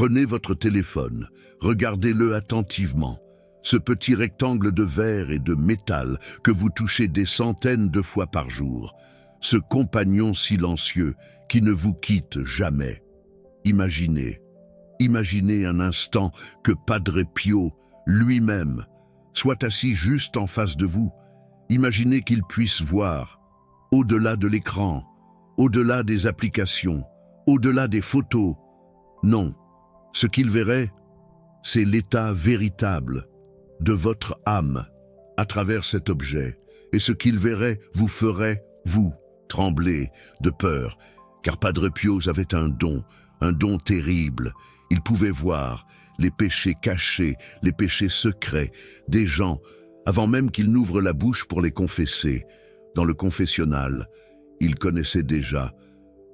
Prenez votre téléphone, regardez-le attentivement. Ce petit rectangle de verre et de métal que vous touchez des centaines de fois par jour. Ce compagnon silencieux qui ne vous quitte jamais. Imaginez un instant que Padre Pio, lui-même, soit assis juste en face de vous. Imaginez qu'il puisse voir, au-delà de l'écran, au-delà des applications, au-delà des photos. Non, ce qu'il verrait, c'est l'état véritable de votre âme à travers cet objet. Et ce qu'il verrait vous ferait, vous, trembler de peur, car Padre Pio avait un don terrible. Il pouvait voir les péchés cachés, les péchés secrets des gens, avant même qu'ils n'ouvrent la bouche pour les confesser. Dans le confessionnal, il connaissait déjà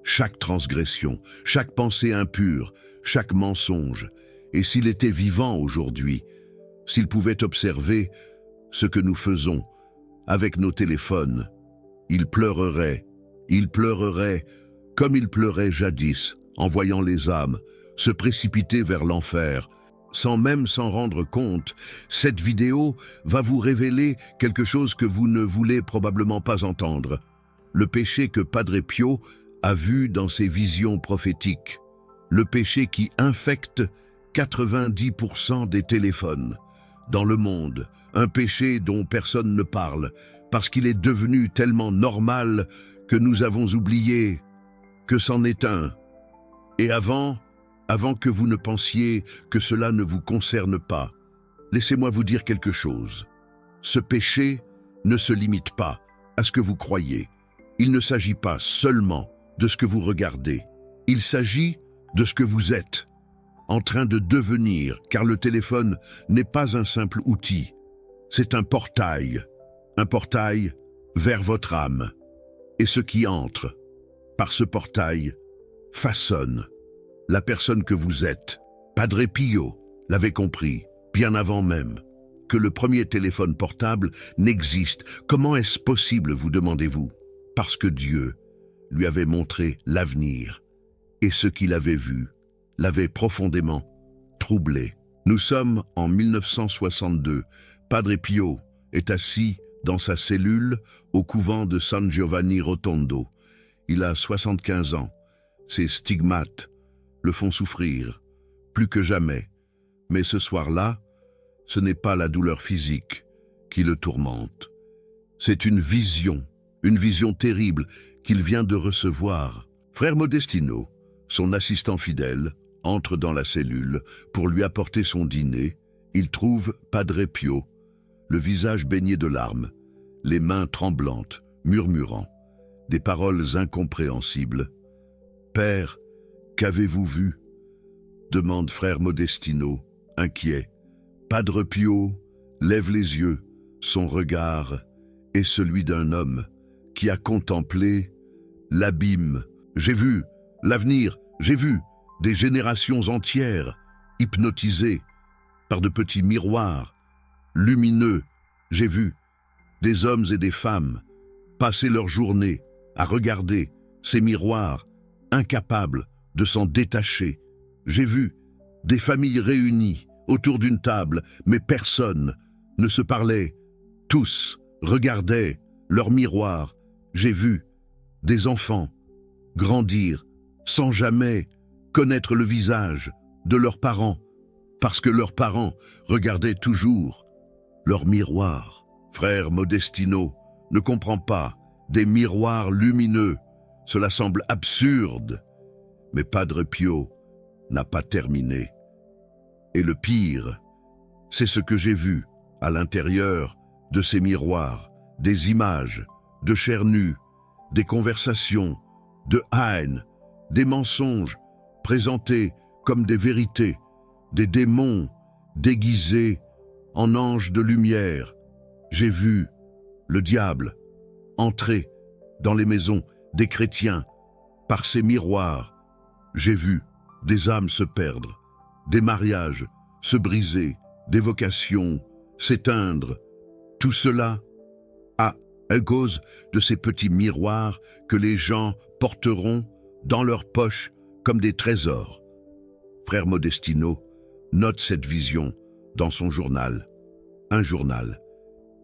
chaque transgression, chaque pensée impure, chaque mensonge. Et s'il était vivant aujourd'hui, s'il pouvait observer ce que nous faisons avec nos téléphones, il pleurerait comme il pleurait jadis en voyant les âmes se précipiter vers l'enfer. Sans même s'en rendre compte, cette vidéo va vous révéler quelque chose que vous ne voulez probablement pas entendre. Le péché que Padre Pio a vu dans ses visions prophétiques. Le péché qui infecte 90% des téléphones dans le monde. Un péché dont personne ne parle, parce qu'il est devenu tellement normal que nous avons oublié que c'en est un. Et avant que vous ne pensiez que cela ne vous concerne pas, laissez-moi vous dire quelque chose. Ce péché ne se limite pas à ce que vous croyez. Il ne s'agit pas seulement de ce que vous regardez. Il s'agit de ce que vous êtes en train de devenir, car le téléphone n'est pas un simple outil. C'est un portail vers votre âme. Et ce qui entre par ce portail façonne la personne que vous êtes. Padre Pio l'avait compris, bien avant même que le premier téléphone portable n'existe. Comment est-ce possible, vous demandez-vous? Parce que Dieu lui avait montré l'avenir, et ce qu'il avait vu l'avait profondément troublé. Nous sommes en 1962. Padre Pio est assis dans sa cellule au couvent de San Giovanni Rotondo. Il a 75 ans. Ses stigmates le font souffrir, plus que jamais. Mais ce soir-là, ce n'est pas la douleur physique qui le tourmente. C'est une vision terrible qu'il vient de recevoir. Frère Modestino, son assistant fidèle, entre dans la cellule pour lui apporter son dîner. Il trouve Padre Pio, le visage baigné de larmes, les mains tremblantes, murmurant des paroles incompréhensibles. « Père, qu'avez-vous vu ?» demande frère Modestino, inquiet. Padre Pio lève les yeux, son regard est celui d'un homme qui a contemplé l'abîme. « J'ai vu l'avenir, j'ai vu des générations entières hypnotisées par de petits miroirs lumineux. J'ai vu des hommes et des femmes passer leur journée à regarder ces miroirs, incapables de s'en détacher. J'ai vu des familles réunies autour d'une table, mais personne ne se parlait. Tous regardaient leurs miroirs. J'ai vu des enfants grandir sans jamais connaître le visage de leurs parents, parce que leurs parents regardaient toujours leur miroir. Frère Modestino ne comprend pas des miroirs lumineux. Cela semble absurde, mais Padre Pio n'a pas terminé. Et le pire, c'est ce que j'ai vu à l'intérieur de ces miroirs, des images de chair nue, des conversations de haine, des mensonges présentés comme des vérités, des démons déguisés en anges de lumière. J'ai vu le diable entrer dans les maisons des chrétiens par ces miroirs. J'ai vu des âmes se perdre, des mariages se briser, des vocations s'éteindre. Tout cela à cause de ces petits miroirs que les gens porteront dans leurs poches comme des trésors. frère Modestino note cette vision dans son journal. Un journal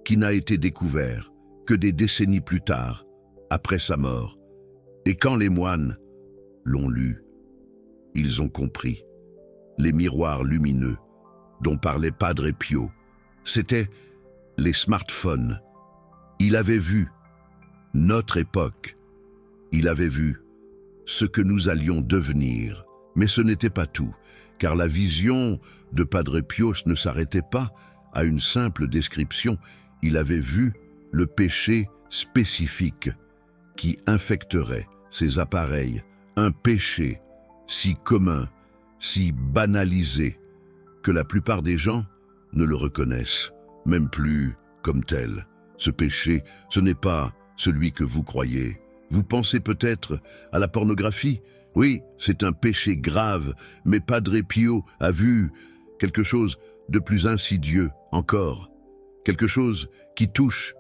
qui n'a été découvert que des décennies plus tard, après sa mort. Et quand les moines l'ont lu, ils ont compris. Les miroirs lumineux dont parlait Padre Pio, c'étaient les smartphones. Il avait vu notre époque. Il avait vu ce que nous allions devenir. Mais ce n'était pas tout, car la vision de Padre Pio ne s'arrêtait pas à une simple description. Il avait vu le péché spécifique qui infecterait ces appareils, un péché si commun, si banalisé, que la plupart des gens ne le reconnaissent même plus comme tel. Ce péché, ce n'est pas celui que vous croyez. Vous pensez peut-être à la pornographie. Oui, c'est un péché grave, mais Padre Pio a vu quelque chose de plus insidieux encore. Quelque chose qui touche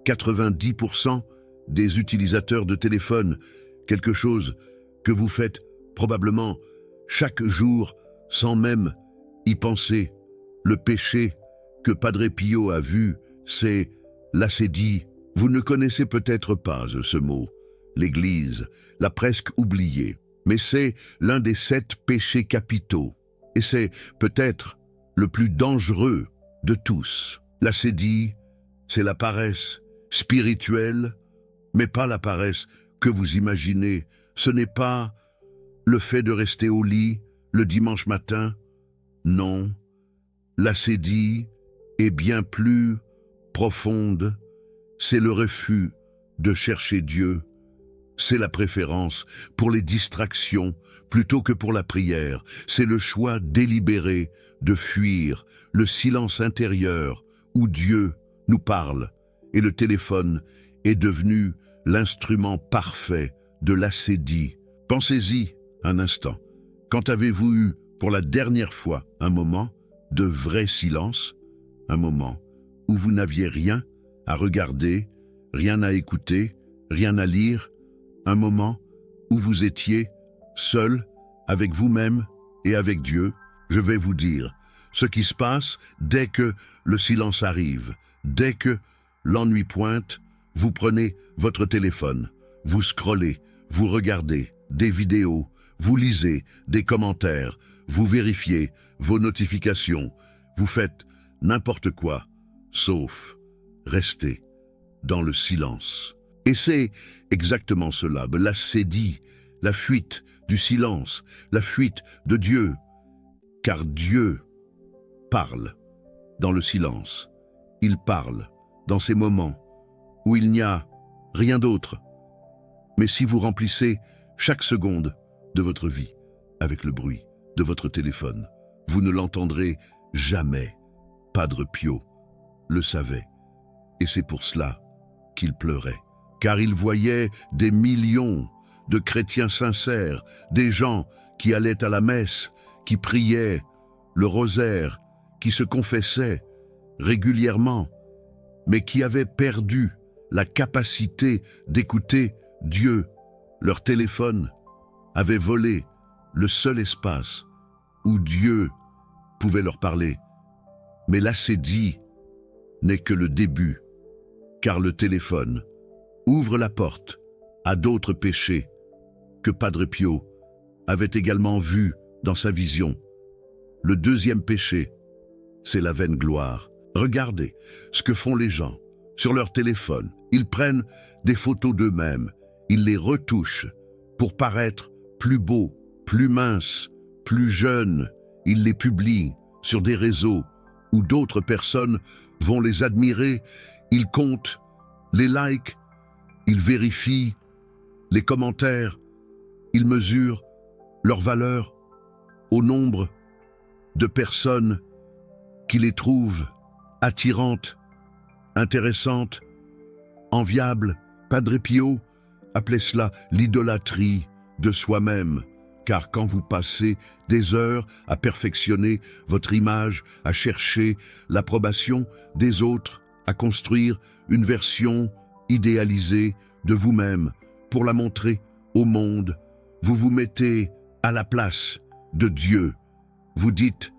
90% des utilisateurs de téléphone. Quelque chose que vous faites probablement chaque jour sans même y penser. Le péché que Padre Pio a vu, c'est l'acédie. Vous ne connaissez peut-être pas ce mot. L'Église l'a presque oublié, mais c'est l'un des 7 péchés capitaux. Et c'est peut-être le plus dangereux de tous. L'acédie, c'est la paresse spirituelle, mais pas la paresse que vous imaginez. Ce n'est pas le fait de rester au lit le dimanche matin. Non, l'acédie est bien plus profonde. C'est le refus de chercher Dieu. C'est la préférence pour les distractions plutôt que pour la prière. C'est le choix délibéré de fuir le silence intérieur où Dieu nous parle. Et le téléphone est devenu l'instrument parfait de l'acédie. Pensez-y un instant. Quand avez-vous eu pour la dernière fois un moment de vrai silence? Un moment où vous n'aviez rien à regarder, rien à écouter, rien à lire? Un moment où vous étiez seul avec vous-même et avec Dieu? Je vais vous dire ce qui se passe dès que le silence arrive, dès que l'ennui pointe. Vous prenez votre téléphone, vous scrollez, vous regardez des vidéos, vous lisez des commentaires, vous vérifiez vos notifications, vous faites n'importe quoi, sauf rester dans le silence. Et c'est exactement cela, l'acédie, la fuite du silence, la fuite de Dieu. Car Dieu parle dans le silence. Il parle dans ces moments où il n'y a rien d'autre. Mais si vous remplissez chaque seconde de votre vie avec le bruit de votre téléphone, vous ne l'entendrez jamais. Padre Pio le savait, et c'est pour cela qu'il pleurait. Car il voyait des millions de chrétiens sincères, des gens qui allaient à la messe, qui priaient le rosaire, qui se confessaient régulièrement, mais qui avaient perdu la capacité d'écouter Dieu. Leur téléphone avait volé le seul espace où Dieu pouvait leur parler. Mais l'acédie n'est que le début, car le téléphone ouvre la porte à d'autres péchés que Padre Pio avait également vus dans sa vision. Le deuxième péché, c'est la vaine gloire. Regardez ce que font les gens sur leur téléphone. Ils prennent des photos d'eux-mêmes, ils les retouchent pour paraître plus beaux, plus minces, plus jeunes. Ils les publient sur des réseaux où d'autres personnes vont les admirer. Ils comptent les likes, ils vérifient les commentaires, ils mesurent leur valeur au nombre de personnes qui les trouvent attirantes, intéressantes, enviables. Padre Pio appelait cela l'idolâtrie de soi-même, car quand vous passez des heures à perfectionner votre image, à chercher l'approbation des autres, à construire une version idéalisée de vous-même pour la montrer au monde, vous vous mettez à la place de Dieu Vous dites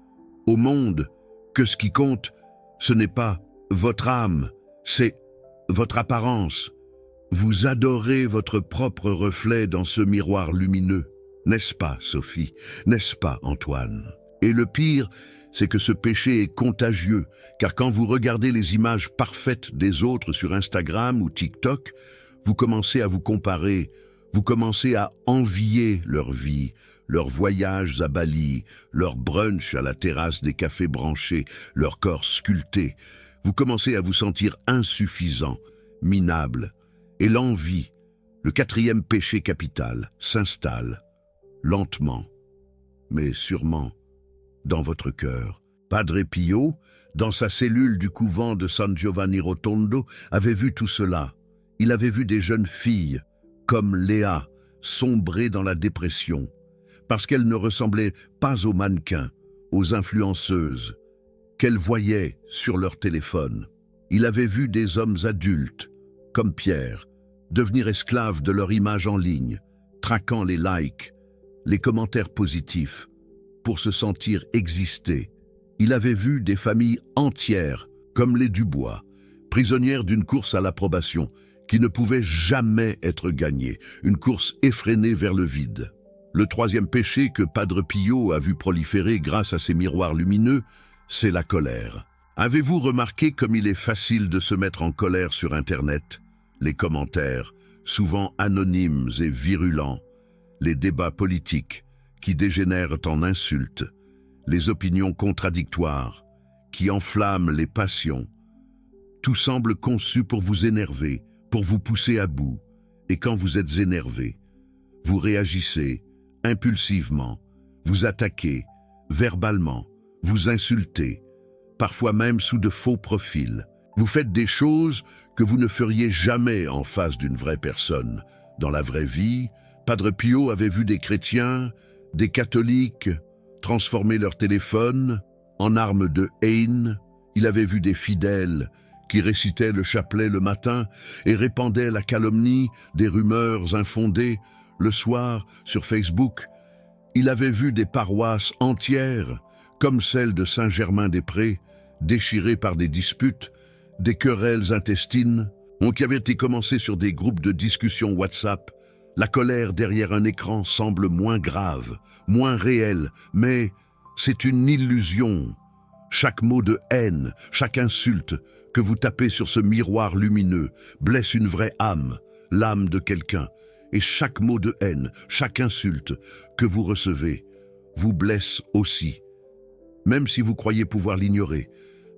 au monde que ce qui compte, ce n'est pas votre âme, c'est votre apparence. Vous adorez votre propre reflet dans ce miroir lumineux. N'est-ce pas, Sophie? N'est-ce pas, Antoine? Et le pire, c'est que ce péché est contagieux, car quand vous regardez les images parfaites des autres sur Instagram ou TikTok, vous commencez à vous comparer, vous commencez à envier leur vie, leurs voyages à Bali, leur brunch à la terrasse des cafés branchés, leur corps sculpté. Vous commencez à vous sentir insuffisant, minable, et l'envie, le quatrième péché capital, s'installe, lentement, mais sûrement, dans votre cœur. Padre Pio, dans sa cellule du couvent de San Giovanni Rotondo, avait vu tout cela. Il avait vu des jeunes filles, comme Léa, sombrer dans la dépression, parce qu'elles ne ressemblaient pas aux mannequins, aux influenceuses, qu'elles voyaient sur leur téléphone. Il avait vu des hommes adultes, comme Pierre, devenir esclaves de leur image en ligne, traquant les likes, les commentaires positifs, pour se sentir exister. Il avait vu des familles entières, comme les Dubois, prisonnières d'une course à l'approbation, qui ne pouvait jamais être gagnée, une course effrénée vers le vide. Le troisième péché que Padre Pio a vu proliférer grâce à ses miroirs lumineux, c'est la colère. Avez-vous remarqué comme il est facile de se mettre en colère sur Internet? Les commentaires, souvent anonymes et virulents, les débats politiques qui dégénèrent en insultes, les opinions contradictoires qui enflamment les passions. Tout semble conçu pour vous énerver, pour vous pousser à bout. Et quand vous êtes énervé, vous réagissez impulsivement, vous attaquez verbalement, vous insultez, parfois même sous de faux profils. Vous faites des choses que vous ne feriez jamais en face d'une vraie personne. Dans la vraie vie, Padre Pio avait vu des chrétiens, des catholiques, transformer leur téléphone en arme de haine. Il avait vu des fidèles qui récitaient le chapelet le matin et répandaient la calomnie, des rumeurs infondées le soir sur Facebook. Il avait vu des paroisses entières, comme celle de Saint-Germain-des-Prés, déchirées par des disputes, des querelles intestines, qui avaient été commencées sur des groupes de discussion WhatsApp. La colère derrière un écran semble moins grave, moins réelle, mais c'est une illusion. Chaque mot de haine, chaque insulte que vous tapez sur ce miroir lumineux blesse une vraie âme, l'âme de quelqu'un. Et chaque mot de haine, chaque insulte que vous recevez vous blesse aussi. Même si vous croyez pouvoir l'ignorer,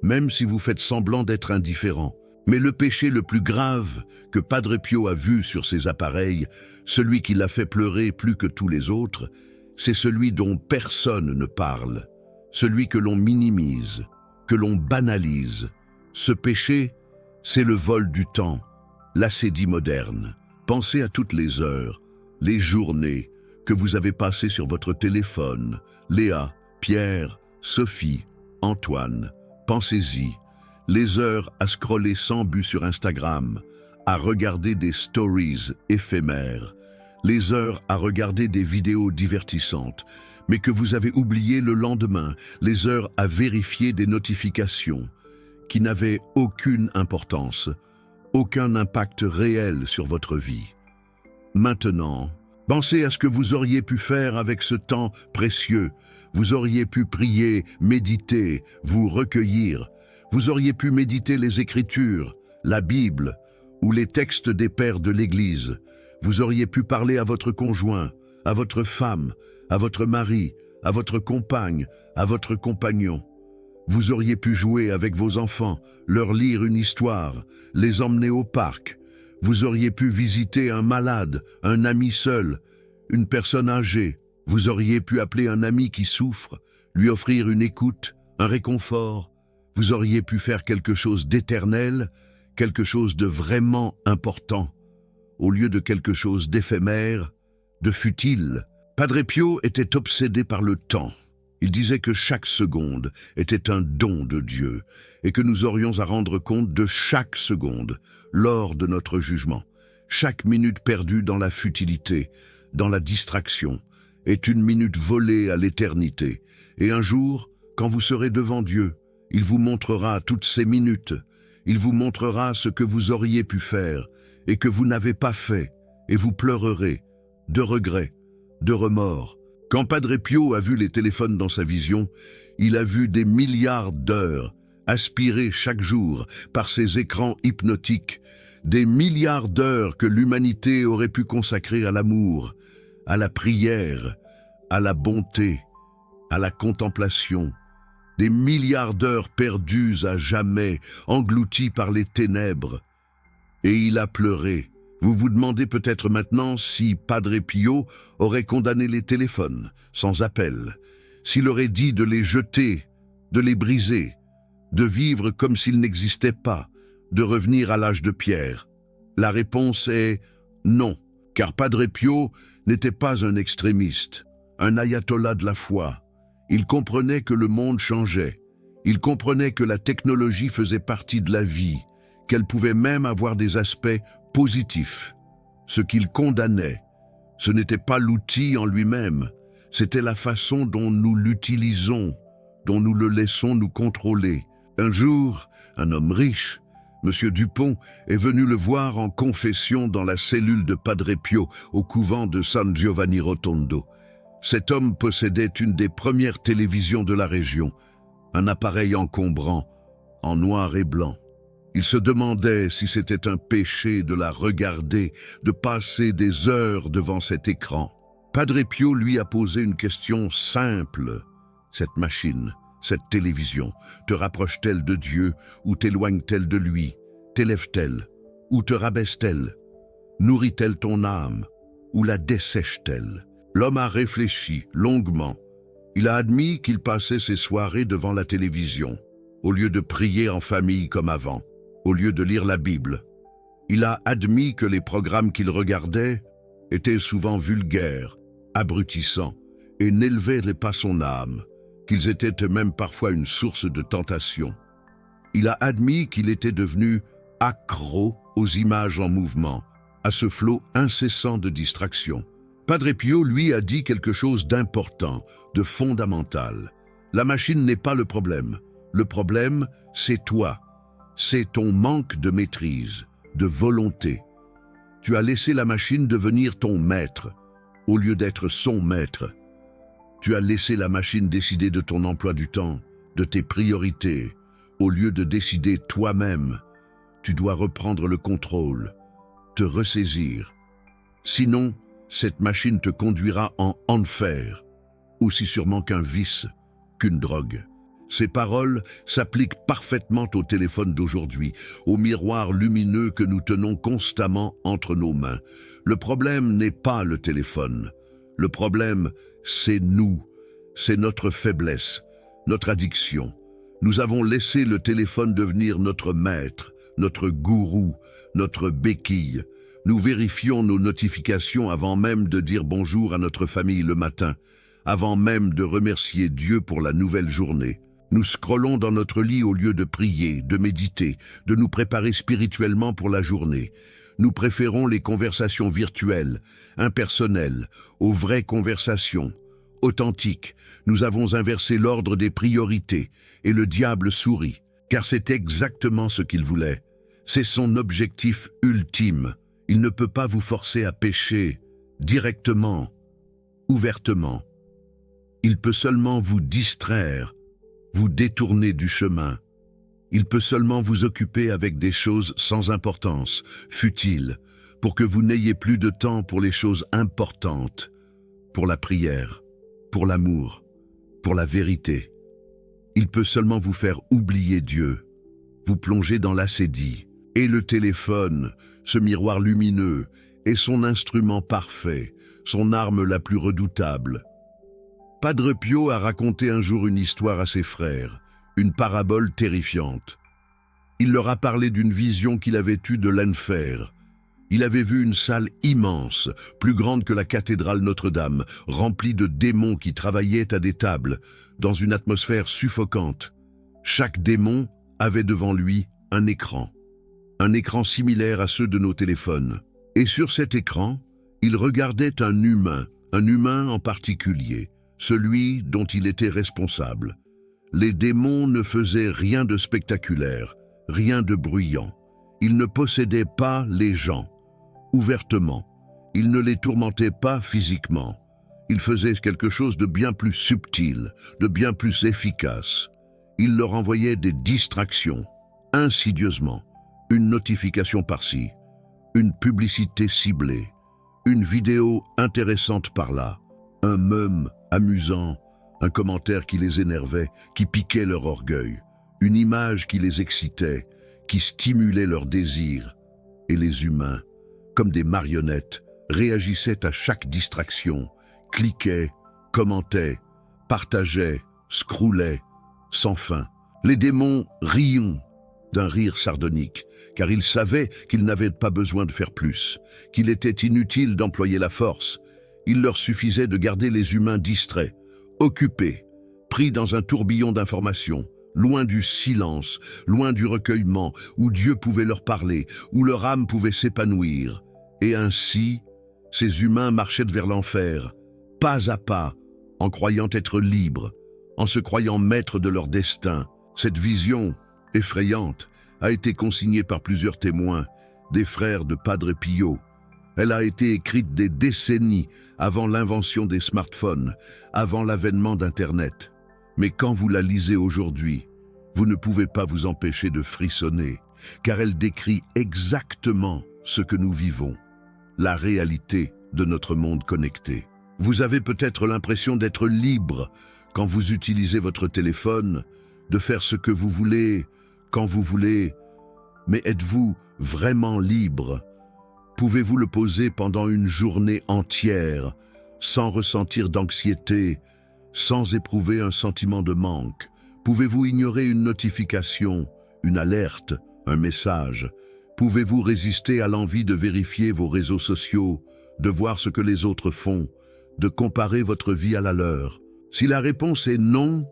même si vous faites semblant d'être indifférent. Mais le péché le plus grave que Padre Pio a vu sur ces appareils, celui qui l'a fait pleurer plus que tous les autres, c'est celui dont personne ne parle, celui que l'on minimise, que l'on banalise. Ce péché, c'est le vol du temps, l'acédie moderne. Pensez à toutes les heures, les journées que vous avez passées sur votre téléphone. Léa, Pierre, Sophie, Antoine, pensez-y. Les heures à scroller sans but sur Instagram, à regarder des stories éphémères, les heures à regarder des vidéos divertissantes, mais que vous avez oubliées le lendemain, les heures à vérifier des notifications qui n'avaient aucune importance, aucun impact réel sur votre vie. Maintenant, pensez à ce que vous auriez pu faire avec ce temps précieux. Vous auriez pu prier, méditer, vous recueillir. Vous auriez pu méditer les Écritures, la Bible ou les textes des pères de l'Église. Vous auriez pu parler à votre conjoint, à votre femme, à votre mari, à votre compagne, à votre compagnon. Vous auriez pu jouer avec vos enfants, leur lire une histoire, les emmener au parc. Vous auriez pu visiter un malade, un ami seul, une personne âgée. Vous auriez pu appeler un ami qui souffre, lui offrir une écoute, un réconfort. Vous auriez pu faire quelque chose d'éternel, quelque chose de vraiment important, au lieu de quelque chose d'éphémère, de futile. Padre Pio était obsédé par le temps. Il disait que chaque seconde était un don de Dieu et que nous aurions à rendre compte de chaque seconde lors de notre jugement. Chaque minute perdue dans la futilité, dans la distraction, est une minute volée à l'éternité. Et un jour, quand vous serez devant Dieu, il vous montrera toutes ces minutes. Il vous montrera ce que vous auriez pu faire et que vous n'avez pas fait, et vous pleurerez, de regrets, de remords. Quand Padre Pio a vu les téléphones dans sa vision, il a vu des milliards d'heures aspirées chaque jour par ces écrans hypnotiques, des milliards d'heures que l'humanité aurait pu consacrer à l'amour, à la prière, à la bonté, à la contemplation, des milliards d'heures perdues à jamais, englouties par les ténèbres. Et il a pleuré. Vous vous demandez peut-être maintenant si Padre Pio aurait condamné les téléphones, sans appel, s'il aurait dit de les jeter, de les briser, de vivre comme s'ils n'existaient pas, de revenir à l'âge de pierre. La réponse est non, car Padre Pio n'était pas un extrémiste, un ayatollah de la foi. Il comprenait que le monde changeait. Il comprenait que la technologie faisait partie de la vie, qu'elle pouvait même avoir des aspects positifs. Ce qu'il condamnait, ce n'était pas l'outil en lui-même, c'était la façon dont nous l'utilisons, dont nous le laissons nous contrôler. Un jour, un homme riche, M. Dupont, est venu le voir en confession dans la cellule de Padre Pio, au couvent de San Giovanni Rotondo. Cet homme possédait une des premières télévisions de la région, un appareil encombrant, en noir et blanc. Il se demandait si c'était un péché de la regarder, de passer des heures devant cet écran. Padre Pio lui a posé une question simple. Cette machine, cette télévision, te rapproche-t-elle de Dieu ou t'éloigne-t-elle de lui? T'élève-t-elle ou te rabaisse-t-elle? Nourrit-elle ton âme ou la dessèche-t-elle? L'homme a réfléchi longuement. Il a admis qu'il passait ses soirées devant la télévision, au lieu de prier en famille comme avant, au lieu de lire la Bible. Il a admis que les programmes qu'il regardait étaient souvent vulgaires, abrutissants, et n'élevaient pas son âme, qu'ils étaient eux-mêmes parfois une source de tentation. Il a admis qu'il était devenu accro aux images en mouvement, à ce flot incessant de distractions. Padre Pio, lui, a dit quelque chose d'important, de fondamental. La machine n'est pas le problème. Le problème, c'est toi. C'est ton manque de maîtrise, de volonté. Tu as laissé la machine devenir ton maître, au lieu d'être son maître. Tu as laissé la machine décider de ton emploi du temps, de tes priorités, au lieu de décider toi-même. Tu dois reprendre le contrôle, te ressaisir. Sinon, cette machine te conduira en enfer, aussi sûrement qu'un vice, qu'une drogue. Ces paroles s'appliquent parfaitement au téléphone d'aujourd'hui, au miroir lumineux que nous tenons constamment entre nos mains. Le problème n'est pas le téléphone. Le problème, c'est nous. C'est notre faiblesse, notre addiction. Nous avons laissé le téléphone devenir notre maître, notre gourou, notre béquille. Nous vérifions nos notifications avant même de dire bonjour à notre famille le matin, avant même de remercier Dieu pour la nouvelle journée. Nous scrollons dans notre lit au lieu de prier, de méditer, de nous préparer spirituellement pour la journée. Nous préférons les conversations virtuelles, impersonnelles, aux vraies conversations, authentiques. Nous avons inversé l'ordre des priorités et le diable sourit, car c'est exactement ce qu'il voulait. C'est son objectif ultime. Il ne peut pas vous forcer à pécher directement, ouvertement. Il peut seulement vous distraire, vous détourner du chemin. Il peut seulement vous occuper avec des choses sans importance, futiles, pour que vous n'ayez plus de temps pour les choses importantes, pour la prière, pour l'amour, pour la vérité. Il peut seulement vous faire oublier Dieu, vous plonger dans l'acédie. Et le téléphone, ce miroir lumineux, est son instrument parfait, son arme la plus redoutable. Padre Pio a raconté un jour une histoire à ses frères, une parabole terrifiante. Il leur a parlé d'une vision qu'il avait eue de l'enfer. Il avait vu une salle immense, plus grande que la cathédrale Notre-Dame, remplie de démons qui travaillaient à des tables, dans une atmosphère suffocante. Chaque démon avait devant lui un écran similaire à ceux de nos téléphones. Et sur cet écran, il regardait un humain en particulier, celui dont il était responsable. Les démons ne faisaient rien de spectaculaire, rien de bruyant. Ils ne possédaient pas les gens, ouvertement. Ils ne les tourmentaient pas physiquement. Ils faisaient quelque chose de bien plus subtil, de bien plus efficace. Ils leur envoyaient des distractions, insidieusement, une notification par-ci, une publicité ciblée, une vidéo intéressante par-là, un mème amusant, un commentaire qui les énervait, qui piquait leur orgueil, une image qui les excitait, qui stimulait leurs désirs. Et les humains, comme des marionnettes, réagissaient à chaque distraction, cliquaient, commentaient, partageaient, scrollaient, sans fin. Les démons riaient d'un rire sardonique, car ils savaient qu'ils n'avaient pas besoin de faire plus, qu'il était inutile d'employer la force. Il leur suffisait de garder les humains distraits, occupés, pris dans un tourbillon d'informations, loin du silence, loin du recueillement, où Dieu pouvait leur parler, où leur âme pouvait s'épanouir. Et ainsi, ces humains marchaient vers l'enfer, pas à pas, en croyant être libres, en se croyant maîtres de leur destin. Cette vision, effrayante, a été consignée par plusieurs témoins, des frères de Padre Pio. Elle a été écrite des décennies avant l'invention des smartphones, avant l'avènement d'Internet. Mais quand vous la lisez aujourd'hui, vous ne pouvez pas vous empêcher de frissonner, car elle décrit exactement ce que nous vivons, la réalité de notre monde connecté. Vous avez peut-être l'impression d'être libre quand vous utilisez votre téléphone, de faire ce que vous voulez, quand vous voulez, mais êtes-vous vraiment libre? Pouvez-vous le poser pendant une journée entière, sans ressentir d'anxiété, sans éprouver un sentiment de manque? Pouvez-vous ignorer une notification, une alerte, un message? Pouvez-vous résister à l'envie de vérifier vos réseaux sociaux, de voir ce que les autres font, de comparer votre vie à la leur? Si la réponse est non,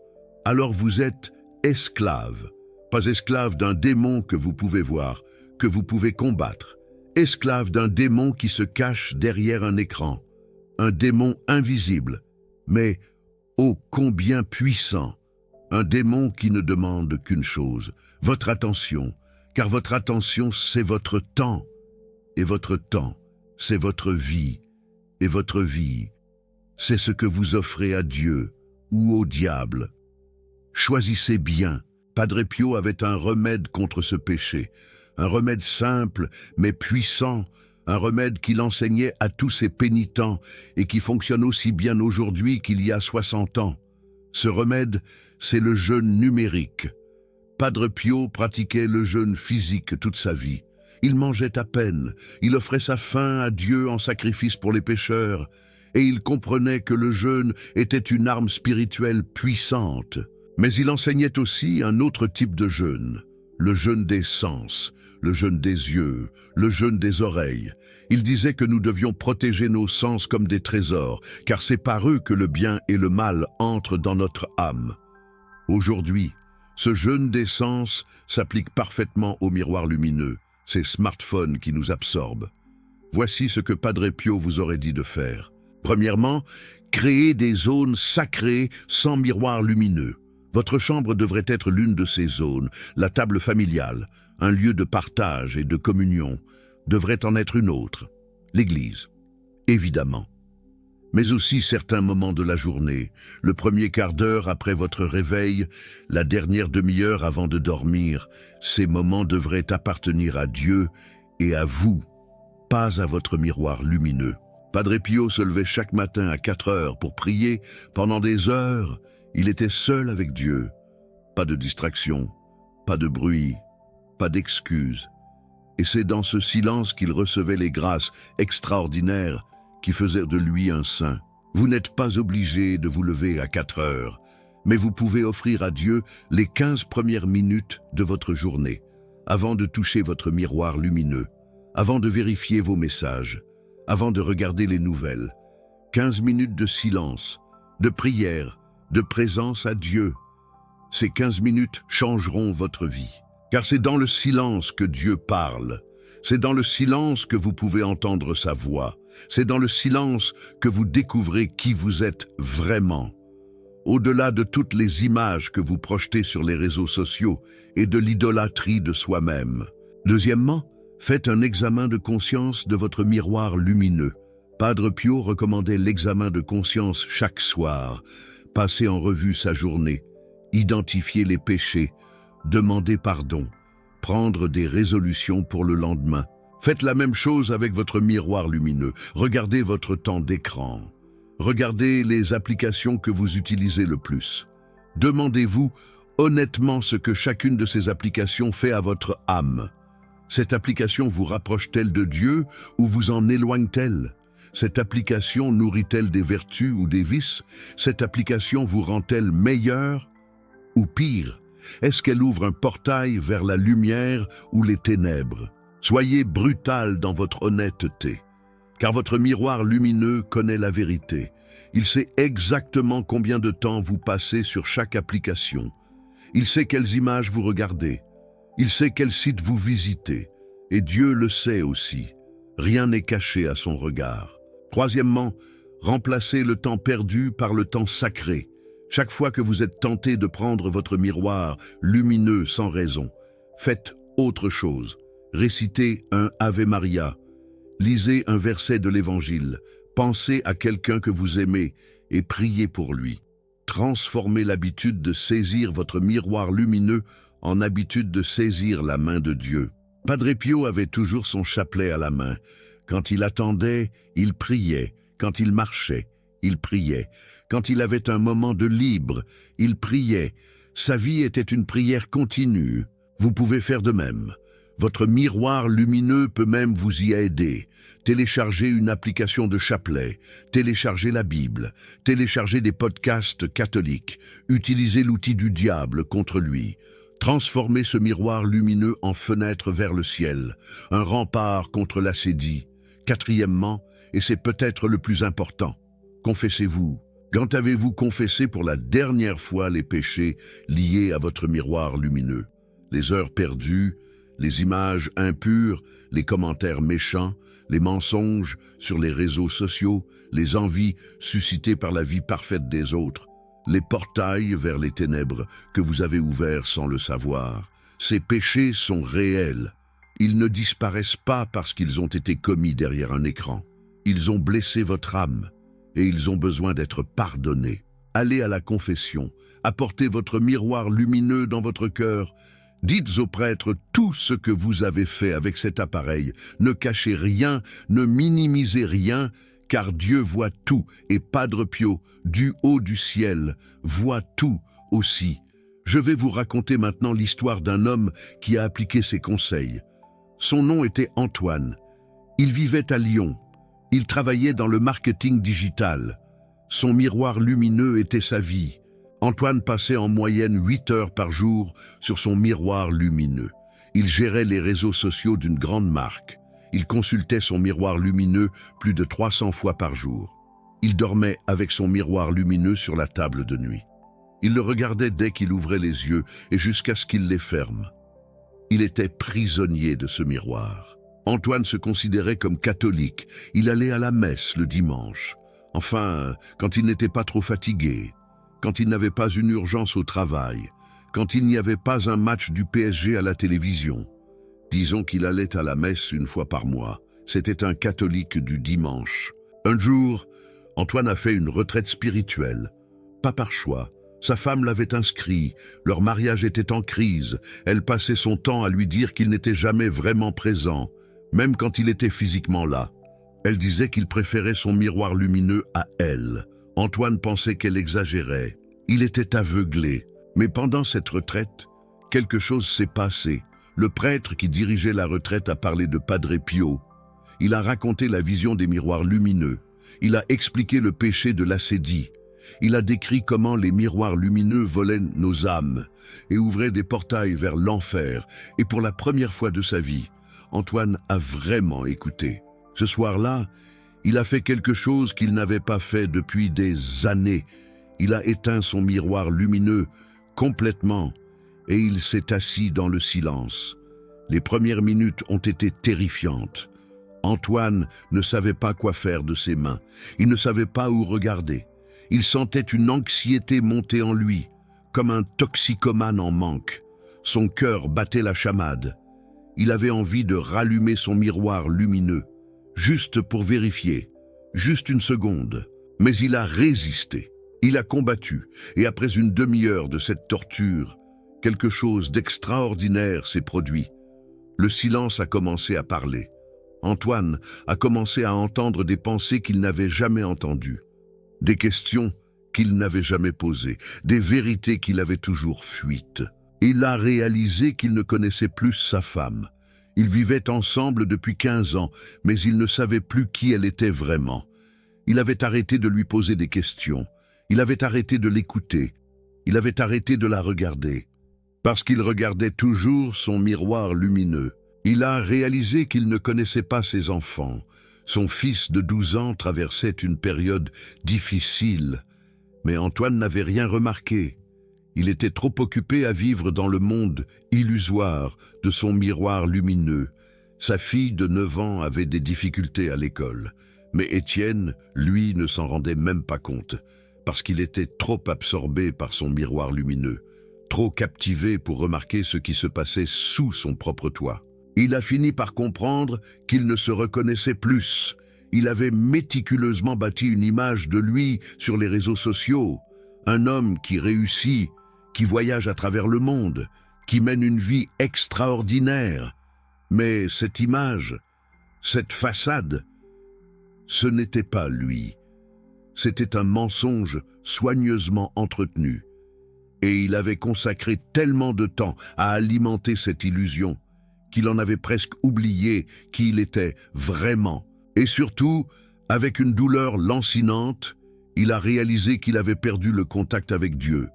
alors vous êtes esclave. Pas esclave d'un démon que vous pouvez voir, que vous pouvez combattre. Esclave d'un démon qui se cache derrière un écran. Un démon invisible, mais ô combien puissant. Un démon qui ne demande qu'une chose, votre attention, car votre attention, c'est votre temps. Et votre temps, c'est votre vie. Et votre vie, c'est ce que vous offrez à Dieu ou au diable. Choisissez bien. Padre Pio avait un remède contre ce péché, un remède simple mais puissant, un remède qu'il enseignait à tous ses pénitents et qui fonctionne aussi bien aujourd'hui qu'il y a 60 ans. Ce remède, c'est le jeûne numérique. Padre Pio pratiquait le jeûne physique toute sa vie. Il mangeait à peine, il offrait sa faim à Dieu en sacrifice pour les pécheurs, et il comprenait que le jeûne était une arme spirituelle puissante. Mais il enseignait aussi un autre type de jeûne, le jeûne des sens, le jeûne des yeux, le jeûne des oreilles. Il disait que nous devions protéger nos sens comme des trésors, car c'est par eux que le bien et le mal entrent dans notre âme. Aujourd'hui, ce jeûne des sens s'applique parfaitement au miroir lumineux, ces smartphones qui nous absorbent. Voici ce que Padre Pio vous aurait dit de faire. Premièrement, créer des zones sacrées sans miroir lumineux. Votre chambre devrait être l'une de ces zones. La table familiale, un lieu de partage et de communion, devrait en être une autre. L'église, évidemment. Mais aussi certains moments de la journée, le premier quart d'heure après votre réveil, la dernière demi-heure avant de dormir, ces moments devraient appartenir à Dieu et à vous, pas à votre miroir lumineux. Padre Pio se levait chaque matin à 4 heures pour prier pendant des heures. Il était seul avec Dieu. Pas de distraction, pas de bruit, pas d'excuses. Et c'est dans ce silence qu'il recevait les grâces extraordinaires qui faisaient de lui un saint. Vous n'êtes pas obligé de vous lever à 4 heures, mais vous pouvez offrir à Dieu les 15 premières minutes de votre journée, avant de toucher votre miroir lumineux, avant de vérifier vos messages, avant de regarder les nouvelles. 15 minutes de silence, de prière, de présence à Dieu. Ces 15 minutes changeront votre vie, car c'est dans le silence que Dieu parle. C'est dans le silence que vous pouvez entendre sa voix. C'est dans le silence que vous découvrez qui vous êtes vraiment. Au-delà de toutes les images que vous projetez sur les réseaux sociaux et de l'idolâtrie de soi-même. Deuxièmement, faites un examen de conscience de votre miroir lumineux. Padre Pio recommandait l'examen de conscience chaque soir. Passer en revue sa journée, identifier les péchés, demander pardon, prendre des résolutions pour le lendemain. Faites la même chose avec votre miroir lumineux. Regardez votre temps d'écran. Regardez les applications que vous utilisez le plus. Demandez-vous honnêtement ce que chacune de ces applications fait à votre âme. Cette application vous rapproche-t-elle de Dieu ou vous en éloigne-t-elle? Cette application nourrit-elle des vertus ou des vices? Cette application vous rend-elle meilleur ou pire? Est-ce qu'elle ouvre un portail vers la lumière ou les ténèbres? Soyez brutal dans votre honnêteté, car votre miroir lumineux connaît la vérité. Il sait exactement combien de temps vous passez sur chaque application. Il sait quelles images vous regardez. Il sait quels sites vous visitez. Et Dieu le sait aussi. Rien n'est caché à son regard. Troisièmement, remplacez le temps perdu par le temps sacré. Chaque fois que vous êtes tenté de prendre votre miroir lumineux sans raison, faites autre chose. Récitez un Ave Maria. Lisez un verset de l'Évangile. Pensez à quelqu'un que vous aimez et priez pour lui. Transformez l'habitude de saisir votre miroir lumineux en habitude de saisir la main de Dieu. Padre Pio avait toujours son chapelet à la main. Quand il attendait, il priait. Quand il marchait, il priait. Quand il avait un moment de libre, il priait. Sa vie était une prière continue. Vous pouvez faire de même. Votre miroir lumineux peut même vous y aider. Téléchargez une application de chapelet, téléchargez la Bible, téléchargez des podcasts catholiques, utilisez l'outil du diable contre lui. Transformez ce miroir lumineux en fenêtre vers le ciel, un rempart contre l'assédie. Quatrièmement, et c'est peut-être le plus important, confessez-vous. Quand avez-vous confessé pour la dernière fois les péchés liés à votre miroir lumineux? Les heures perdues, les images impures, les commentaires méchants, les mensonges sur les réseaux sociaux, les envies suscitées par la vie parfaite des autres, les portails vers les ténèbres que vous avez ouverts sans le savoir. Ces péchés sont réels. Ils ne disparaissent pas parce qu'ils ont été commis derrière un écran. Ils ont blessé votre âme et ils ont besoin d'être pardonnés. Allez à la confession, apportez votre miroir lumineux dans votre cœur. Dites au prêtre tout ce que vous avez fait avec cet appareil. Ne cachez rien, ne minimisez rien, car Dieu voit tout, et Padre Pio, du haut du ciel, voit tout aussi. Je vais vous raconter maintenant l'histoire d'un homme qui a appliqué ces conseils. Son nom était Antoine. Il vivait à Lyon. Il travaillait dans le marketing digital. Son miroir lumineux était sa vie. Antoine passait en moyenne 8 heures par jour sur son miroir lumineux. Il gérait les réseaux sociaux d'une grande marque. Il consultait son miroir lumineux plus de 300 fois par jour. Il dormait avec son miroir lumineux sur la table de nuit. Il le regardait dès qu'il ouvrait les yeux et jusqu'à ce qu'il les ferme. Il était prisonnier de ce miroir. Antoine se considérait comme catholique. Il allait à la messe le dimanche. Enfin, quand il n'était pas trop fatigué. Quand il n'avait pas une urgence au travail, quand il n'y avait pas un match du PSG à la télévision. Disons qu'il allait à la messe une fois par mois. C'était un catholique du dimanche. Un jour, Antoine a fait une retraite spirituelle. Pas par choix. Sa femme l'avait inscrit. Leur mariage était en crise. Elle passait son temps à lui dire qu'il n'était jamais vraiment présent, même quand il était physiquement là. Elle disait qu'il préférait son miroir lumineux à elle. Antoine pensait qu'elle exagérait. Il était aveuglé. Mais pendant cette retraite, quelque chose s'est passé. Le prêtre qui dirigeait la retraite a parlé de Padre Pio. Il a raconté la vision des miroirs lumineux. Il a expliqué le péché de l'assédie. Il a décrit comment les miroirs lumineux volaient nos âmes et ouvraient des portails vers l'enfer. Et pour la première fois de sa vie, Antoine a vraiment écouté. Ce soir-là, il a fait quelque chose qu'il n'avait pas fait depuis des années. Il a éteint son miroir lumineux complètement et il s'est assis dans le silence. Les premières minutes ont été terrifiantes. Antoine ne savait pas quoi faire de ses mains. Il ne savait pas où regarder. Il sentait une anxiété monter en lui, comme un toxicomane en manque. Son cœur battait la chamade. Il avait envie de rallumer son miroir lumineux, juste pour vérifier, juste une seconde. Mais il a résisté, il a combattu, et après une demi-heure de cette torture, quelque chose d'extraordinaire s'est produit. Le silence a commencé à parler. Antoine a commencé à entendre des pensées qu'il n'avait jamais entendues, des questions qu'il n'avait jamais posées, des vérités qu'il avait toujours fuites. Il a réalisé qu'il ne connaissait plus sa femme. Ils vivaient ensemble depuis 15 ans, mais il ne savait plus qui elle était vraiment. Il avait arrêté de lui poser des questions. Il avait arrêté de l'écouter. Il avait arrêté de la regarder. Parce qu'il regardait toujours son miroir lumineux. Il a réalisé qu'il ne connaissait pas ses enfants. Son fils de 12 ans traversait une période difficile. Mais Antoine n'avait rien remarqué. Il était trop occupé à vivre dans le monde illusoire de son miroir lumineux. Sa fille de 9 ans avait des difficultés à l'école. Mais Étienne, lui, ne s'en rendait même pas compte, parce qu'il était trop absorbé par son miroir lumineux, trop captivé pour remarquer ce qui se passait sous son propre toit. Il a fini par comprendre qu'il ne se reconnaissait plus. Il avait méticuleusement bâti une image de lui sur les réseaux sociaux, un homme qui réussit, qui voyage à travers le monde, qui mène une vie extraordinaire. Mais cette image, cette façade, ce n'était pas lui. C'était un mensonge soigneusement entretenu. Et il avait consacré tellement de temps à alimenter cette illusion qu'il en avait presque oublié qui il était vraiment. Et surtout, avec une douleur lancinante, il a réalisé qu'il avait perdu le contact avec Dieu.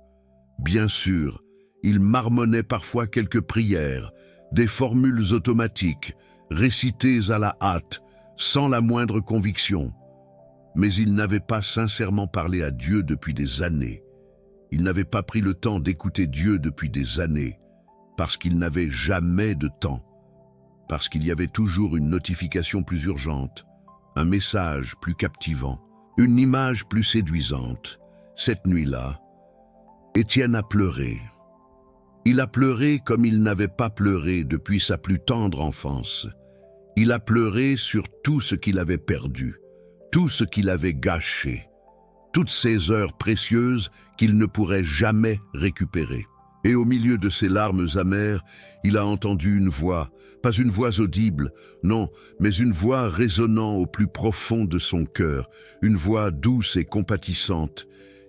Bien sûr, il marmonnait parfois quelques prières, des formules automatiques, récitées à la hâte, sans la moindre conviction. Mais il n'avait pas sincèrement parlé à Dieu depuis des années. Il n'avait pas pris le temps d'écouter Dieu depuis des années, parce qu'il n'avait jamais de temps, parce qu'il y avait toujours une notification plus urgente, un message plus captivant, une image plus séduisante. Cette nuit-là, Étienne a pleuré. Il a pleuré comme il n'avait pas pleuré depuis sa plus tendre enfance. Il a pleuré sur tout ce qu'il avait perdu, tout ce qu'il avait gâché, toutes ces heures précieuses qu'il ne pourrait jamais récupérer. Et au milieu de ces larmes amères, il a entendu une voix, pas une voix audible, non, mais une voix résonnant au plus profond de son cœur, une voix douce et compatissante,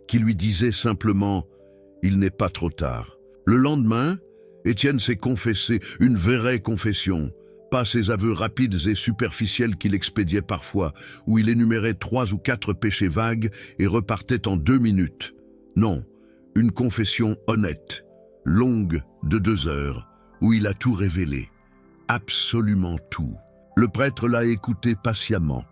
qui lui disait simplement « Il n'est pas trop tard ». Le lendemain, Étienne s'est confessé, une vraie confession, pas ces aveux rapides et superficiels qu'il expédiait parfois, où il énumérait 3 ou 4 péchés vagues et repartait en 2 minutes. Non, une confession honnête, longue de 2 heures, où il a tout révélé, absolument tout. Le prêtre l'a écouté patiemment,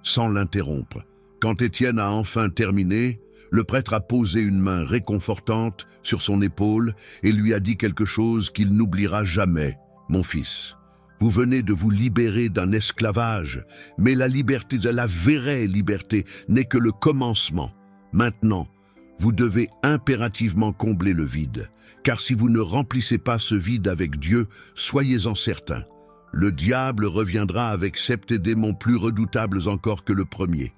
sans l'interrompre. Quand Étienne a enfin terminé, le prêtre a posé une main réconfortante sur son épaule et lui a dit quelque chose qu'il n'oubliera jamais. « Mon fils, vous venez de vous libérer d'un esclavage, mais la liberté, la vraie liberté, n'est que le commencement. Maintenant, vous devez impérativement combler le vide, car si vous ne remplissez pas ce vide avec Dieu, soyez-en certains, le diable reviendra avec 7 démons plus redoutables encore que le premier. »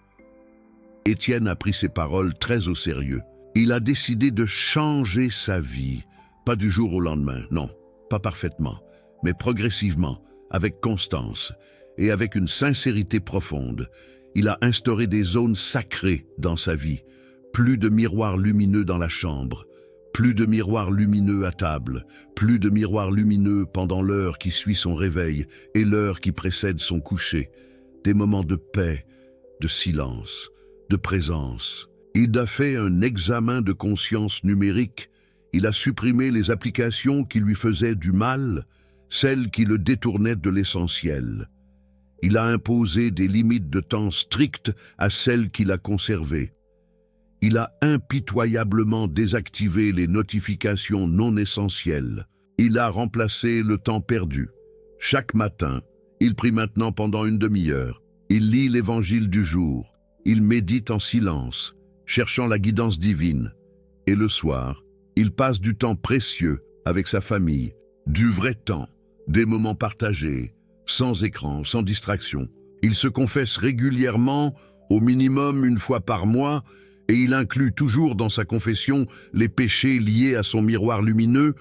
Étienne a pris ces paroles très au sérieux. Il a décidé de changer sa vie, pas du jour au lendemain, non, pas parfaitement, mais progressivement, avec constance et avec une sincérité profonde. Il a instauré des zones sacrées dans sa vie, plus de miroirs lumineux dans la chambre, plus de miroirs lumineux à table, plus de miroirs lumineux pendant l'heure qui suit son réveil et l'heure qui précède son coucher, des moments de paix, de silence, de présence. Il a fait un examen de conscience numérique. Il a supprimé les applications qui lui faisaient du mal, celles qui le détournaient de l'essentiel. Il a imposé des limites de temps strictes à celles qu'il a conservées. Il a impitoyablement désactivé les notifications non essentielles. Il a remplacé le temps perdu. Chaque matin, Il prie maintenant pendant une demi-heure. Il lit l'évangile du jour. Il médite en silence, cherchant la guidance divine. Et le soir, il passe du temps précieux avec sa famille, du vrai temps, des moments partagés, sans écran, sans distraction. Il se confesse régulièrement, au minimum une fois par mois, et il inclut toujours dans sa confession les péchés liés à son miroir lumineux,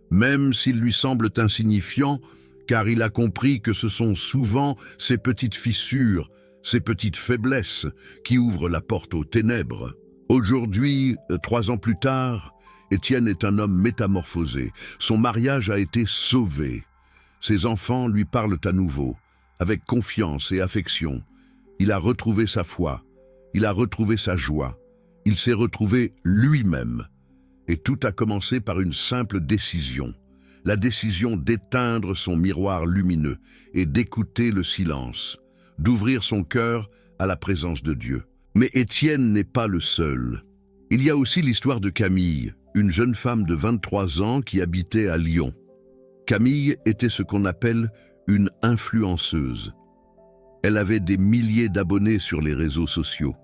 même s'ils lui semblent insignifiants, car il a compris que ce sont souvent ces petites fissures, ces petites faiblesses qui ouvrent la porte aux ténèbres. Aujourd'hui, 3 ans plus tard, Étienne est un homme métamorphosé. Son mariage a été sauvé. Ses enfants lui parlent à nouveau, avec confiance et affection. Il a retrouvé sa foi, il a retrouvé sa joie, il s'est retrouvé lui-même. Et tout a commencé par une simple décision. La décision d'éteindre son miroir lumineux et d'écouter le silence, d'ouvrir son cœur à la présence de Dieu. Mais Étienne n'est pas le seul. Il y a aussi l'histoire de Camille, une jeune femme de 23 ans qui habitait à Lyon. Camille était ce qu'on appelle une influenceuse. Elle avait des milliers d'abonnés sur les réseaux sociaux.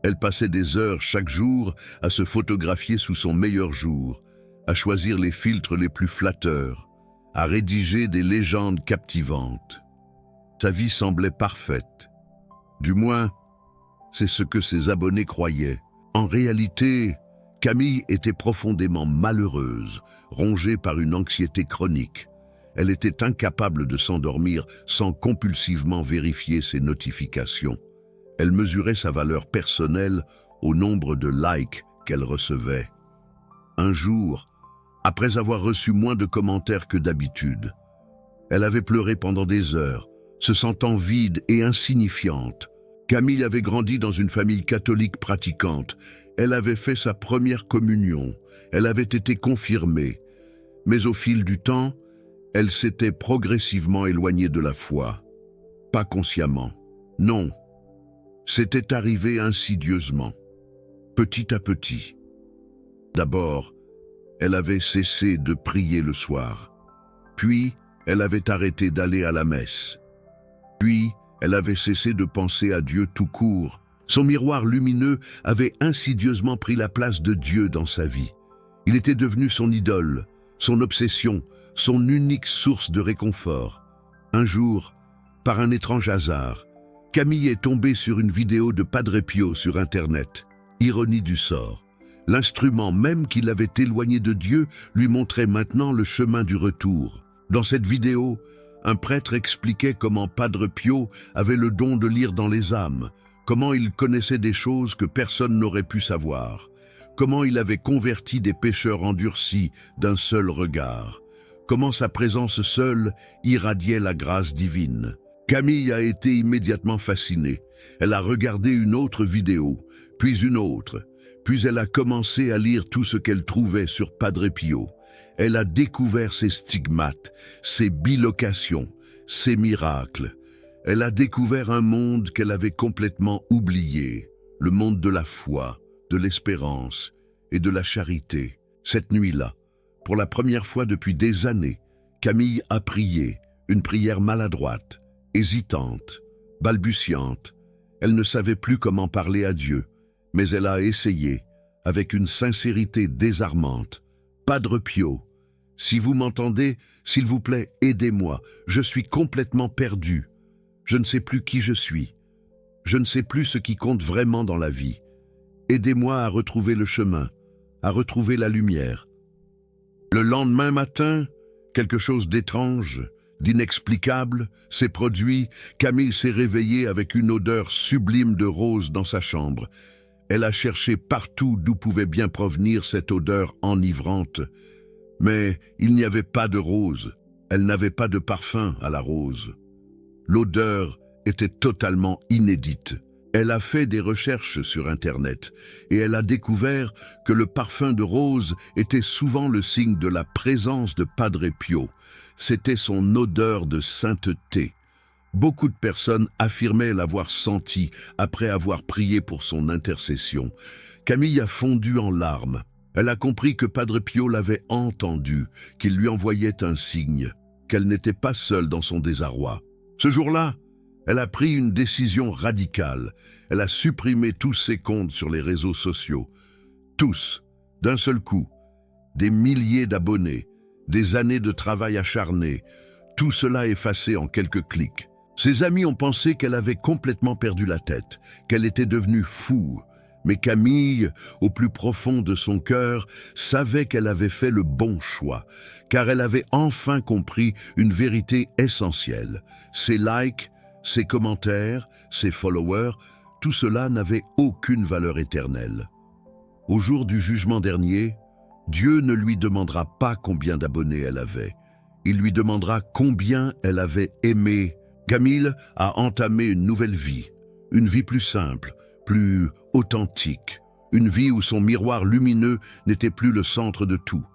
Elle passait des heures chaque jour à se photographier sous son meilleur jour, à choisir les filtres les plus flatteurs, à rédiger des légendes captivantes. Sa vie semblait parfaite. Du moins, c'est ce que ses abonnés croyaient. En réalité, Camille était profondément malheureuse, rongée par une anxiété chronique. Elle était incapable de s'endormir sans compulsivement vérifier ses notifications. Elle mesurait sa valeur personnelle au nombre de likes qu'elle recevait. Un jour, après avoir reçu moins de commentaires que d'habitude, elle avait pleuré pendant des heures, se sentant vide et insignifiante. Camille avait grandi dans une famille catholique pratiquante. Elle avait fait sa première communion. Elle avait été confirmée. Mais au fil du temps, elle s'était progressivement éloignée de la foi. Pas consciemment. Non. C'était arrivé insidieusement, petit à petit. D'abord, elle avait cessé de prier le soir. Puis, elle avait arrêté d'aller à la messe. Puis, elle avait cessé de penser à Dieu tout court. Son miroir lumineux avait insidieusement pris la place de Dieu dans sa vie. Il était devenu son idole, son obsession, son unique source de réconfort. Un jour, par un étrange hasard, Camille est tombée sur une vidéo de Padre Pio sur Internet. Ironie du sort. L'instrument même qui l'avait éloigné de Dieu lui montrait maintenant le chemin du retour. Dans cette vidéo, un prêtre expliquait comment Padre Pio avait le don de lire dans les âmes, comment il connaissait des choses que personne n'aurait pu savoir, comment il avait converti des pécheurs endurcis d'un seul regard, comment sa présence seule irradiait la grâce divine. Camille a été immédiatement fascinée. Elle a regardé une autre vidéo, puis une autre, puis elle a commencé à lire tout ce qu'elle trouvait sur Padre Pio. Elle a découvert ses stigmates, ses bilocations, ses miracles. Elle a découvert un monde qu'elle avait complètement oublié, le monde de la foi, de l'espérance et de la charité. Cette nuit-là, pour la première fois depuis des années, Camille a prié, une prière maladroite, hésitante, balbutiante. Elle ne savait plus comment parler à Dieu, mais elle a essayé, avec une sincérité désarmante. Padre Pio, si vous m'entendez, s'il vous plaît, aidez-moi. Je suis complètement perdu. Je ne sais plus qui je suis. Je ne sais plus ce qui compte vraiment dans la vie. Aidez-moi à retrouver le chemin, à retrouver la lumière. Le lendemain matin, quelque chose d'étrange, d'inexplicable s'est produit. Camille s'est réveillée avec une odeur sublime de rose dans sa chambre. Elle a cherché partout d'où pouvait bien provenir cette odeur enivrante. Mais il n'y avait pas de rose. Elle n'avait pas de parfum à la rose. L'odeur était totalement inédite. Elle a fait des recherches sur Internet et elle a découvert que le parfum de rose était souvent le signe de la présence de Padre Pio. C'était son odeur de sainteté. Beaucoup de personnes affirmaient l'avoir senti après avoir prié pour son intercession. Camille a fondu en larmes. Elle a compris que Padre Pio l'avait entendu, qu'il lui envoyait un signe, qu'elle n'était pas seule dans son désarroi. Ce jour-là, elle a pris une décision radicale. Elle a supprimé tous ses comptes sur les réseaux sociaux. Tous, d'un seul coup. Des milliers d'abonnés, des années de travail acharné, tout cela effacé en quelques clics. Ses amis ont pensé qu'elle avait complètement perdu la tête, qu'elle était devenue fou. Mais Camille, au plus profond de son cœur, savait qu'elle avait fait le bon choix, car elle avait enfin compris une vérité essentielle. Ses likes, ses commentaires, ses followers, tout cela n'avait aucune valeur éternelle. Au jour du jugement dernier, Dieu ne lui demandera pas combien d'abonnés elle avait. Il lui demandera combien elle avait aimé. Camille a entamé une nouvelle vie, une vie plus simple, plus authentique, une vie où son miroir lumineux n'était plus le centre de tout.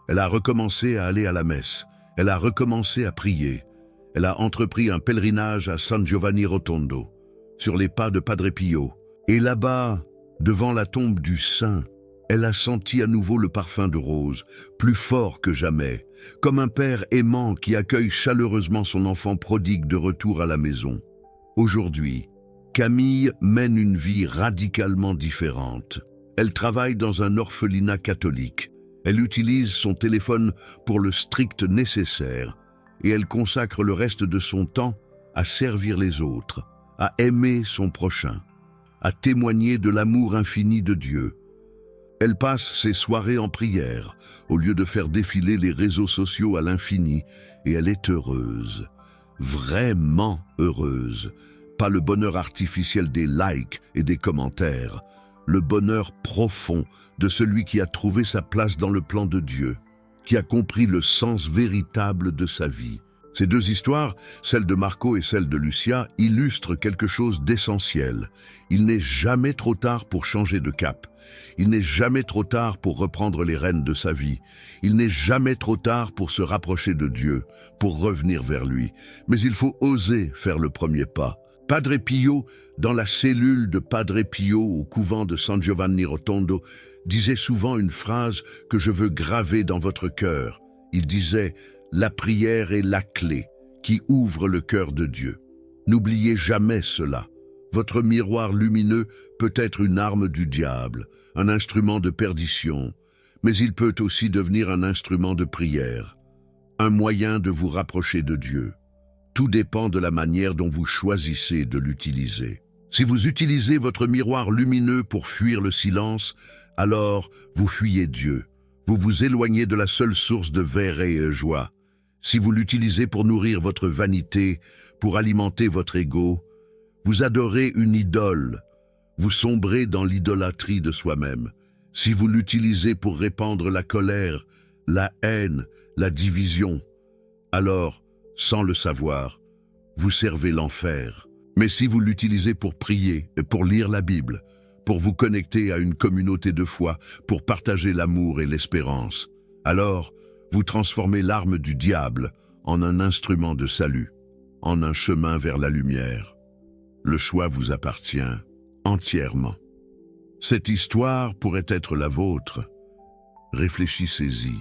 Elle a recommencé à aller à la messe, elle a recommencé à prier, elle a entrepris un pèlerinage à San Giovanni Rotondo, sur les pas de Padre Pio. Et là-bas, devant la tombe du saint, elle a senti à nouveau le parfum de rose, plus fort que jamais, comme un père aimant qui accueille chaleureusement son enfant prodigue de retour à la maison. Aujourd'hui, Camille mène une vie radicalement différente. Elle travaille dans un orphelinat catholique. Elle utilise son téléphone pour le strict nécessaire et elle consacre le reste de son temps à servir les autres, à aimer son prochain, à témoigner de l'amour infini de Dieu. Elle passe ses soirées en prière, au lieu de faire défiler les réseaux sociaux à l'infini, et elle est heureuse, vraiment heureuse. Pas le bonheur artificiel des likes et des commentaires, le bonheur profond de celui qui a trouvé sa place dans le plan de Dieu, qui a compris le sens véritable de sa vie. Ces deux histoires, celle de Marco et celle de Lucia, illustrent quelque chose d'essentiel. Il n'est jamais trop tard pour changer de cap. Il n'est jamais trop tard pour reprendre les rênes de sa vie. Il n'est jamais trop tard pour se rapprocher de Dieu, pour revenir vers lui. Mais il faut oser faire le premier pas. Padre Pio, dans la cellule de Padre Pio au couvent de San Giovanni Rotondo, disait souvent une phrase que je veux graver dans votre cœur. Il disait « La prière est la clé qui ouvre le cœur de Dieu ». N'oubliez jamais cela. Votre miroir lumineux peut être une arme du diable, un instrument de perdition, mais il peut aussi devenir un instrument de prière, un moyen de vous rapprocher de Dieu. Tout dépend de la manière dont vous choisissez de l'utiliser. Si vous utilisez votre miroir lumineux pour fuir le silence, alors vous fuyez Dieu. Vous vous éloignez de la seule source de verret et joie. Si vous l'utilisez pour nourrir votre vanité, pour alimenter votre ego, vous adorez une idole. Vous sombrez dans l'idolâtrie de soi-même. Si vous l'utilisez pour répandre la colère, la haine, la division, alors, sans le savoir, vous servez l'enfer. Mais si vous l'utilisez pour prier et pour lire la Bible, pour vous connecter à une communauté de foi, pour partager l'amour et l'espérance, alors vous transformez l'arme du diable en un instrument de salut, en un chemin vers la lumière. Le choix vous appartient entièrement. Cette histoire pourrait être la vôtre. Réfléchissez-y,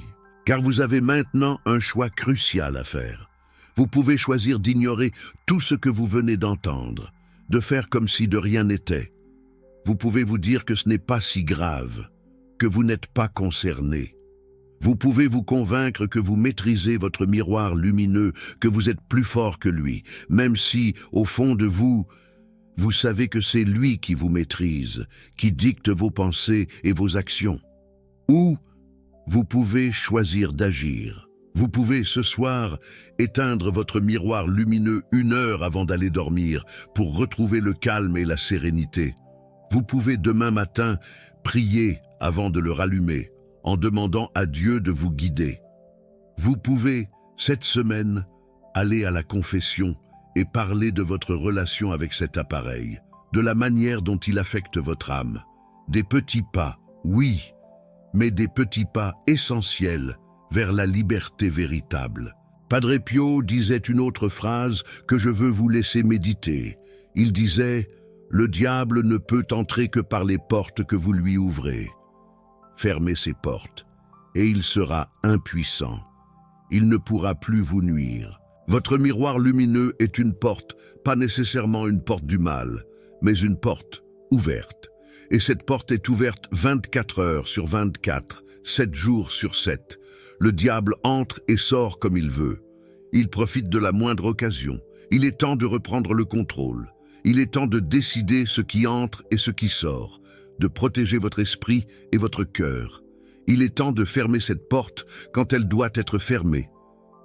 car vous avez maintenant un choix crucial à faire. Vous pouvez choisir d'ignorer tout ce que vous venez d'entendre, de faire comme si de rien n'était. Vous pouvez vous dire que ce n'est pas si grave, que vous n'êtes pas concerné. Vous pouvez vous convaincre que vous maîtrisez votre miroir lumineux, que vous êtes plus fort que lui, même si, au fond de vous, vous savez que c'est lui qui vous maîtrise, qui dicte vos pensées et vos actions. Ou vous pouvez choisir d'agir. Vous pouvez, ce soir, éteindre votre miroir lumineux 1 heure avant d'aller dormir pour retrouver le calme et la sérénité. Vous pouvez demain matin prier avant de le rallumer, en demandant à Dieu de vous guider. Vous pouvez, cette semaine, aller à la confession et parler de votre relation avec cet appareil, de la manière dont il affecte votre âme. Des petits pas, oui, mais des petits pas essentiels vers la liberté véritable. Padre Pio disait une autre phrase que je veux vous laisser méditer. Il disait « Le diable ne peut entrer que par les portes que vous lui ouvrez. Fermez ces portes, et il sera impuissant. Il ne pourra plus vous nuire. Votre miroir lumineux est une porte, pas nécessairement une porte du mal, mais une porte ouverte. Et cette porte est ouverte 24 heures sur 24, 7 jours sur 7. Le diable entre et sort comme il veut. Il profite de la moindre occasion. Il est temps de reprendre le contrôle. Il est temps de décider ce qui entre et ce qui sort, de protéger votre esprit et votre cœur. Il est temps de fermer cette porte quand elle doit être fermée,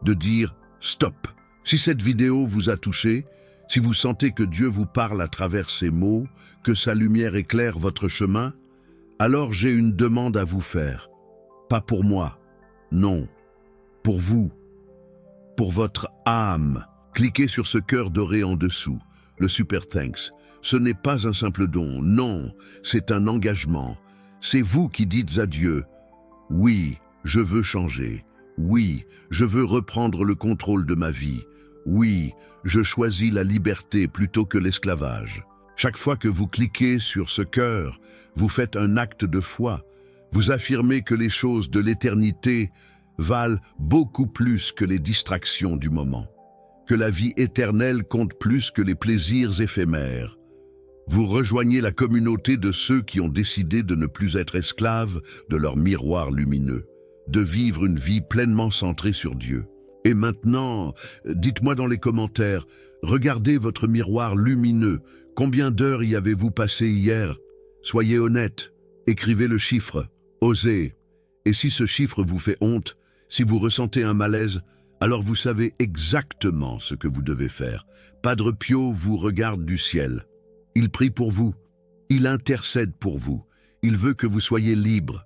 de dire « stop ». Si cette vidéo vous a touché, si vous sentez que Dieu vous parle à travers ces mots, que sa lumière éclaire votre chemin, alors j'ai une demande à vous faire. Pas pour moi, non, pour vous, pour votre âme. Cliquez sur ce cœur doré en dessous, le Super Thanks. Ce n'est pas un simple don, non, c'est un engagement. C'est vous qui dites à Dieu « Oui, je veux changer. Oui, je veux reprendre le contrôle de ma vie. Oui, je choisis la liberté plutôt que l'esclavage. » Chaque fois que vous cliquez sur ce cœur, vous faites un acte de foi. Vous affirmez que les choses de l'éternité valent beaucoup plus que les distractions du moment, que la vie éternelle compte plus que les plaisirs éphémères. Vous rejoignez la communauté de ceux qui ont décidé de ne plus être esclaves de leur miroir lumineux, de vivre une vie pleinement centrée sur Dieu. Et maintenant, dites-moi dans les commentaires, regardez votre miroir lumineux. Combien d'heures y avez-vous passé hier? Soyez honnête, écrivez le chiffre, osez. Et si ce chiffre vous fait honte, si vous ressentez un malaise, alors vous savez exactement ce que vous devez faire. Padre Pio vous regarde du ciel. Il prie pour vous, il intercède pour vous, il veut que vous soyez libre,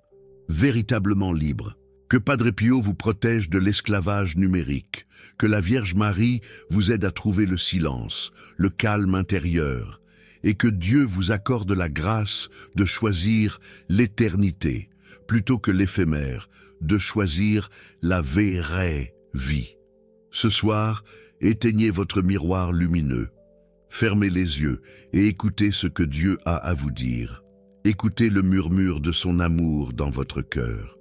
véritablement libre. Que Padre Pio vous protège de l'esclavage numérique, que la Vierge Marie vous aide à trouver le silence, le calme intérieur, et que Dieu vous accorde la grâce de choisir l'éternité, plutôt que l'éphémère, de choisir la vraie vie. Ce soir, éteignez votre miroir lumineux. Fermez les yeux et écoutez ce que Dieu a à vous dire. Écoutez le murmure de son amour dans votre cœur.